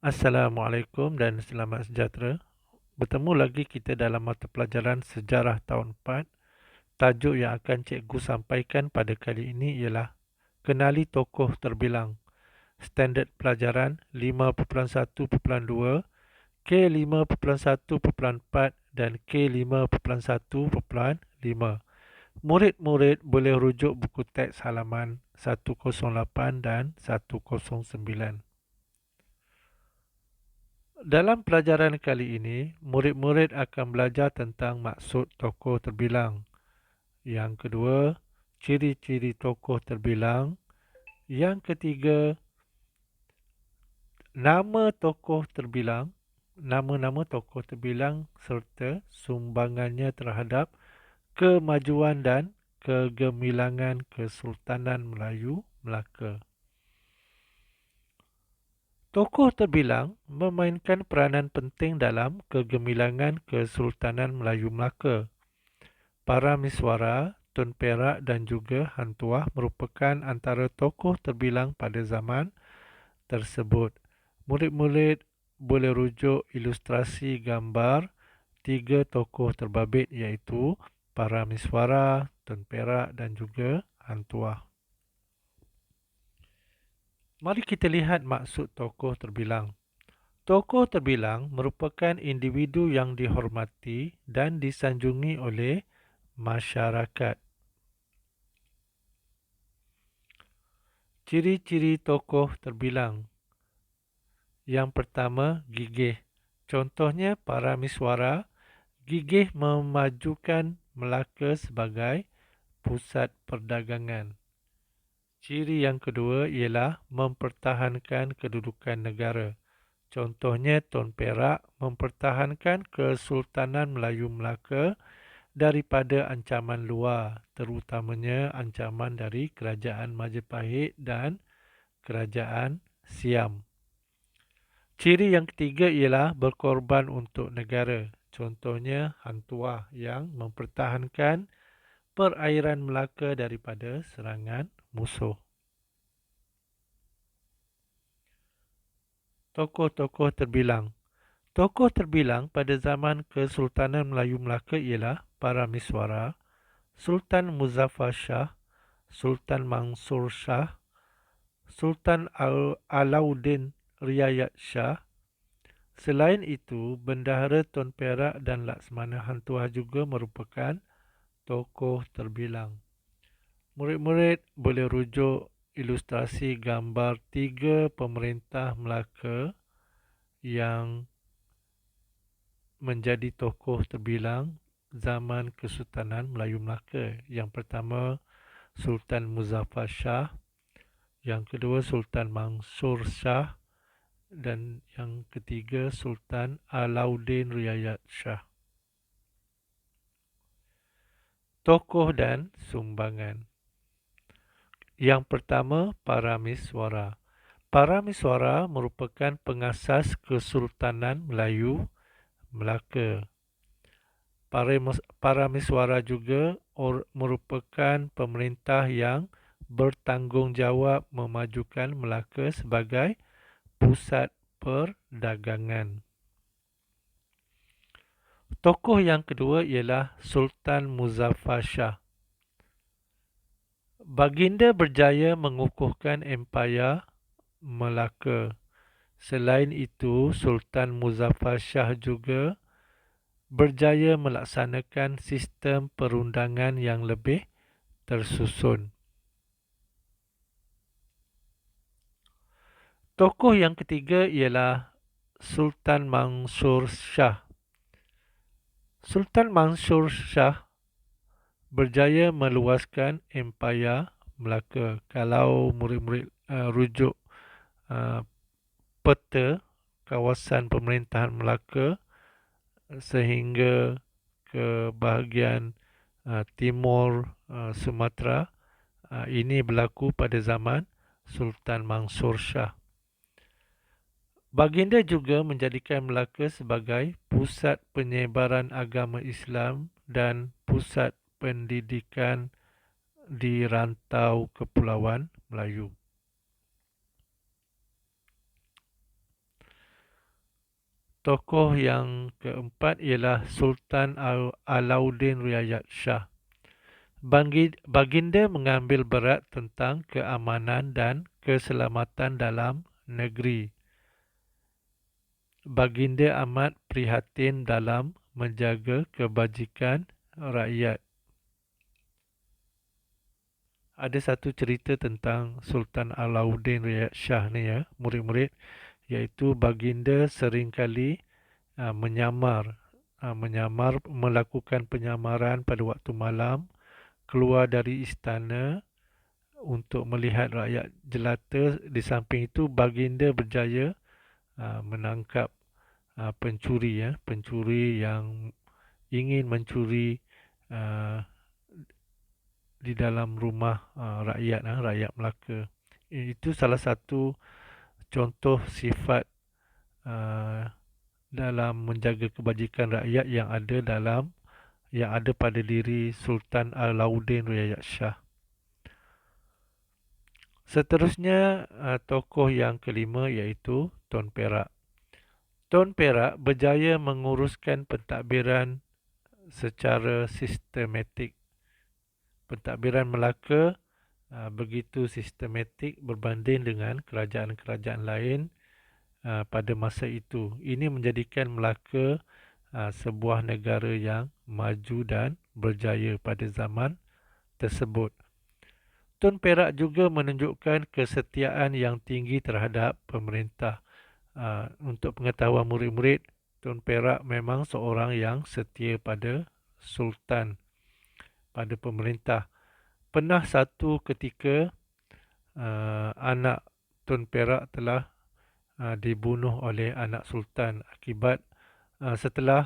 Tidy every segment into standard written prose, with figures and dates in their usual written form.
Assalamualaikum dan selamat sejahtera. Bertemu lagi kita dalam mata pelajaran Sejarah tahun 4. Tajuk yang akan cikgu sampaikan pada kali ini ialah Kenali Tokoh Terbilang. Standard pelajaran 5.1.2, K5.1.4 dan K5.1.5. Murid-murid boleh rujuk buku teks halaman 108 dan 109. Dalam pelajaran kali ini, murid-murid akan belajar tentang maksud tokoh terbilang. Yang kedua, ciri-ciri tokoh terbilang. Yang ketiga, nama-nama tokoh terbilang serta sumbangannya terhadap kemajuan dan kegemilangan Kesultanan Melayu Melaka. Tokoh terbilang memainkan peranan penting dalam kegemilangan Kesultanan Melayu Melaka. Para miswara, Tun Perak dan juga Hang Tuah merupakan antara tokoh terbilang pada zaman tersebut. Murid-murid boleh rujuk ilustrasi gambar tiga tokoh terbabit iaitu para miswara, Tun Perak dan juga Hang Tuah. Mari kita lihat maksud tokoh terbilang. Tokoh terbilang merupakan individu yang dihormati dan disanjungi oleh masyarakat. Ciri-ciri tokoh terbilang. Yang pertama, gigih. Contohnya para miswara gigih memajukan Melaka sebagai pusat perdagangan. Ciri yang kedua ialah mempertahankan kedudukan negara. Contohnya Tun Perak mempertahankan Kesultanan Melayu Melaka daripada ancaman luar, terutamanya ancaman dari Kerajaan Majapahit dan Kerajaan Siam. Ciri yang ketiga ialah berkorban untuk negara. Contohnya Hang Tuah yang mempertahankan perairan Melaka daripada serangan musuh. Tokoh-tokoh terbilang. Tokoh terbilang pada zaman Kesultanan Melayu Melaka ialah para miswara, Sultan Muzaffar Shah, Sultan Mansur Shah, Sultan Alauddin Riayat Shah. Selain itu, Bendahara Tun Perak dan Laksmana Hang Tuah juga merupakan tokoh terbilang. Murid-murid boleh rujuk ilustrasi gambar tiga pemerintah Melaka yang menjadi tokoh terbilang zaman Kesultanan Melayu Melaka. Yang pertama, Sultan Muzaffar Shah. Yang kedua, Sultan Mansur Shah. Dan yang ketiga, Sultan Alauddin Riayat Shah. Tokoh dan sumbangan. Yang pertama, para miswara. Para miswara merupakan pengasas Kesultanan Melayu Melaka. Para miswara juga merupakan pemerintah yang bertanggungjawab memajukan Melaka sebagai pusat perdagangan. Tokoh yang kedua ialah Sultan Muzaffar Shah. Baginda berjaya mengukuhkan Empayar Melaka. Selain itu, Sultan Muzaffar Shah juga berjaya melaksanakan sistem perundangan yang lebih tersusun. Tokoh yang ketiga ialah Sultan Mansur Shah. Sultan Mansur Shah berjaya meluaskan Empayar Melaka. Kalau murid-murid rujuk peta kawasan pemerintahan Melaka sehingga ke bahagian timur Sumatera, ini berlaku pada zaman Sultan Mansur Shah. Baginda juga menjadikan Melaka sebagai pusat penyebaran agama Islam dan pusat pendidikan di rantau Kepulauan Melayu. Tokoh yang keempat ialah Sultan Alauddin Riayat Shah. Baginda mengambil berat tentang keamanan dan keselamatan dalam negeri. Baginda amat prihatin dalam menjaga kebajikan rakyat. Ada satu cerita tentang Sultan Alauddin Riayat Shah ni ya, murid-murid, iaitu baginda seringkali menyamar melakukan penyamaran pada waktu malam, keluar dari istana untuk melihat rakyat jelata. Di samping itu baginda berjaya menangkap pencuri yang ingin mencuri di dalam rumah rakyat Melaka. Itu salah satu contoh sifat dalam menjaga kebajikan rakyat yang ada pada diri Sultan Alauddin Riayat Shah. Seterusnya, tokoh yang kelima iaitu Tun Perak. Tun Perak berjaya menguruskan pentadbiran secara sistematik. Pentadbiran Melaka begitu sistematik berbanding dengan kerajaan-kerajaan lain pada masa itu. Ini menjadikan Melaka sebuah negara yang maju dan berjaya pada zaman tersebut. Tun Perak juga menunjukkan kesetiaan yang tinggi terhadap pemerintah. Untuk pengetahuan murid-murid, Tun Perak memang seorang yang setia pada Sultan, pada pemerintah. Pernah satu ketika anak Tun Perak telah dibunuh oleh anak Sultan akibat setelah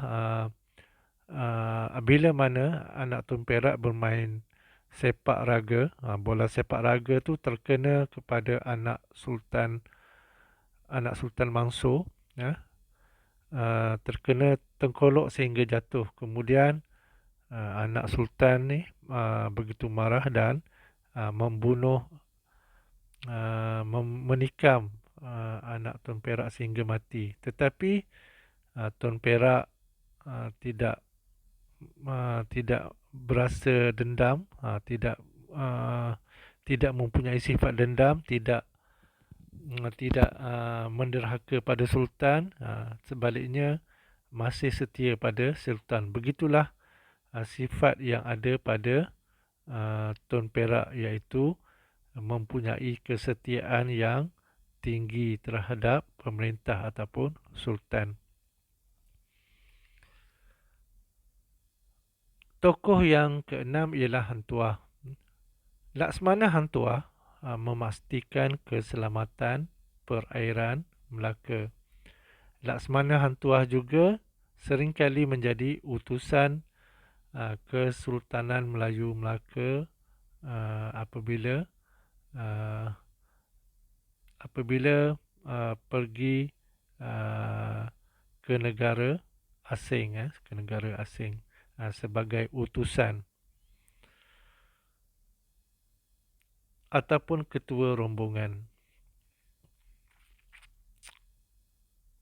bila mana anak Tun Perak bermain sepak raga, bola sepak raga tu terkena kepada anak Sultan Mansur, terkena tengkolok sehingga jatuh. Kemudian anak Sultan ni begitu marah dan menikam anak Tun Perak sehingga mati. Tetapi Tun Perak tidak berasa dendam, tidak mempunyai sifat dendam, tidak menderhaka pada Sultan, sebaliknya masih setia pada Sultan. Begitulah sifat yang ada pada Tun Perak, iaitu mempunyai kesetiaan yang tinggi terhadap pemerintah ataupun Sultan. Tokoh yang keenam ialah Hang Tuah. Laksmana Hang Tuah memastikan keselamatan perairan Melaka. Laksmana Hang Tuah juga seringkali menjadi utusan Kesultanan Melayu Melaka apabila pergi ke negara asing, sebagai utusan ataupun ketua rombongan.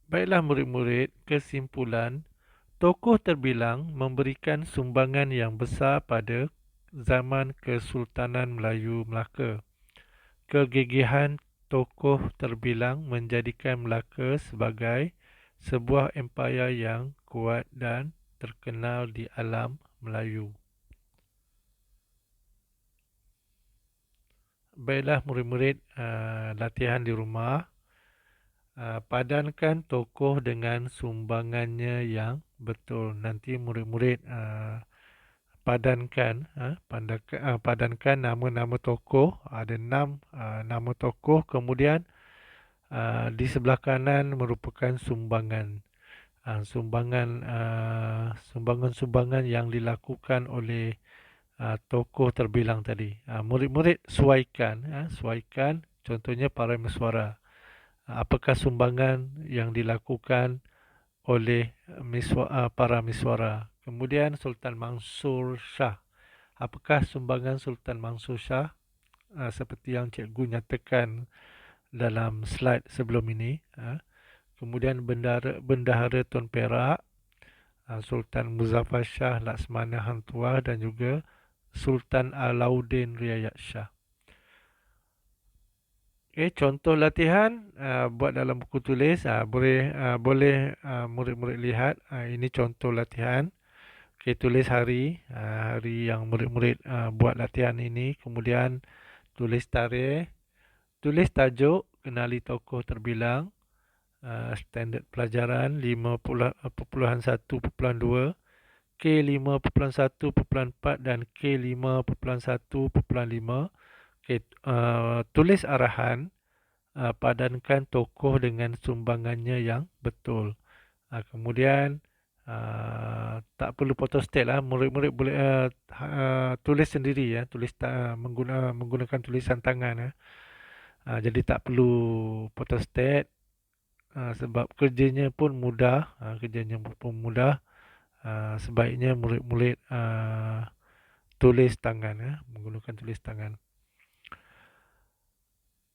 Baiklah murid-murid, kesimpulan, tokoh terbilang memberikan sumbangan yang besar pada zaman Kesultanan Melayu Melaka. Kegigihan tokoh terbilang menjadikan Melaka sebagai sebuah empayar yang kuat dan terkenal di alam Melayu. Baiklah murid-murid, latihan di rumah. Padankan tokoh dengan sumbangannya yang betul. Nanti murid-murid padankan nama-nama tokoh. Ada 6 nama tokoh. Kemudian di sebelah kanan merupakan sumbangan. Sumbangan-sumbangan yang dilakukan oleh tokoh terbilang tadi. Murid-murid suaikan, contohnya Parameswara. Apakah sumbangan yang dilakukan oleh Parameswara? Kemudian Sultan Mansur Shah. Apakah sumbangan Sultan Mansur Shah? Seperti yang cikgu nyatakan dalam slide sebelum ini. kemudian Bendahara Tun Perak, Sultan Muzaffar Shah Laksmana Hang Tuah dan juga Sultan Alauddin Riayat Shah. Contoh latihan buat dalam buku tulis, boleh murid-murid lihat. Ini contoh latihan. Tulis hari, hari yang murid-murid buat latihan ini. Kemudian tulis tarikh, tulis tajuk, kenali tokoh terbilang, standard pelajaran 5.1.2, K5.1.4 dan K5.1.5. Tulis arahan, padankan tokoh dengan sumbangannya yang betul. Kemudian tak perlu photostat lah, murid-murid boleh tulis sendiri ya, menggunakan tulisan tangan. Jadi tak perlu photostat, sebab kerjanya pun mudah. Sebaiknya murid-murid tulis tangan, menggunakan tulis tangan.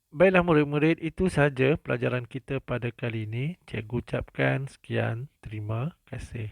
Baiklah murid-murid, itu saja pelajaran kita pada kali ini. Cikgu ucapkan sekian, terima kasih.